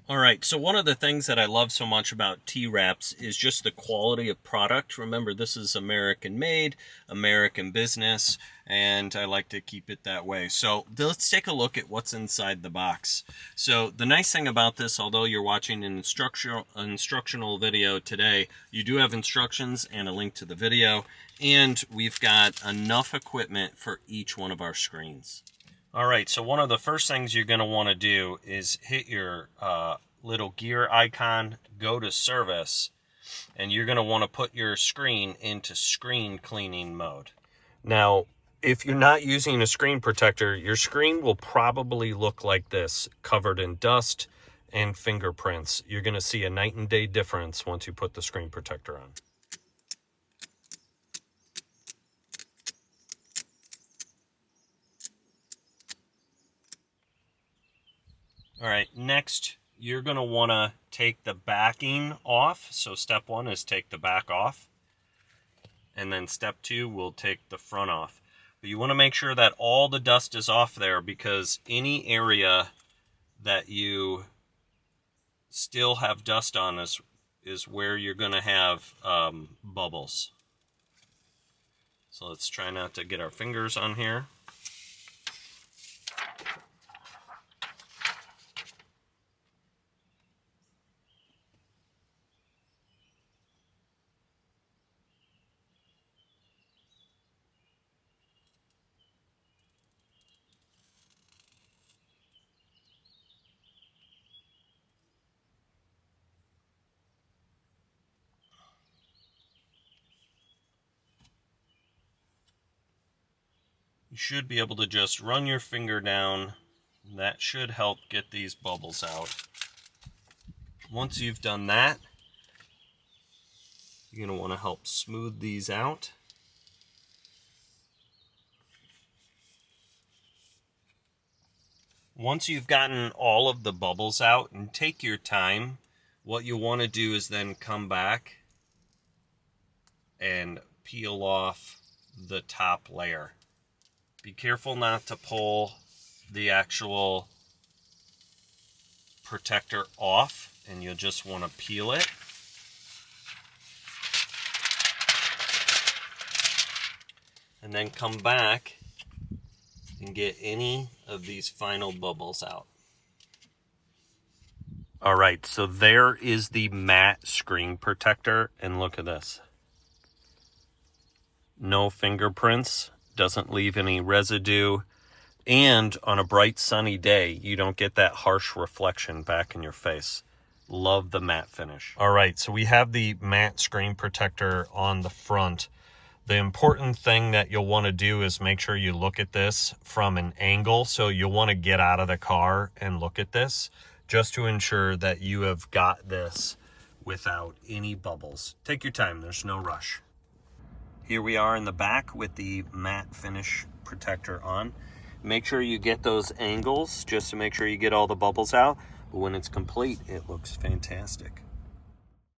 All right, so one of the things that I love so much about Twraps is just the quality of product. Remember, this is American made, American business, and I like to keep it that way. So let's take a look at what's inside the box. So the nice thing about this, although you're watching an instructional video today, you do have instructions and a link to the video, and we've got enough equipment for each one of our screens. All right, so one of the first things you're going to want to do is hit your little gear icon, go to service, and you're going to want to put your screen into screen cleaning mode. Now, if you're not using a screen protector, your screen will probably look like this, covered in dust and fingerprints. You're going to see a night and day difference once you put the screen protector on. All right, next you're going to want to take the backing off. So step 1 is take the back off. And then step 2 will take the front off. But you want to make sure that all the dust is off there, because any area that you still have dust on is where you're going to have bubbles. So let's try not to get our fingers on here. You should be able to just run your finger down. That should help get these bubbles out. Once you've done that, you're going to want to help smooth these out. Once you've gotten all of the bubbles out, and take your time, what you want to do is then come back and peel off the top layer. Be careful not to pull the actual protector off, and you'll just want to peel it. And then come back and get any of these final bubbles out. All right, so there is the matte screen protector, and look at this. No fingerprints, doesn't leave any residue, and on a bright sunny day, you don't get that harsh reflection back in your face. Love the matte finish. All right, so we have the matte screen protector on the front. The important thing that you'll want to do is make sure you look at this from an angle. So you'll want to get out of the car and look at this just to ensure that you have got this without any bubbles. Take your time, there's no rush. Here we are in the back with the matte finish protector on. Make sure you get those angles just to make sure you get all the bubbles out. But when it's complete, it looks fantastic.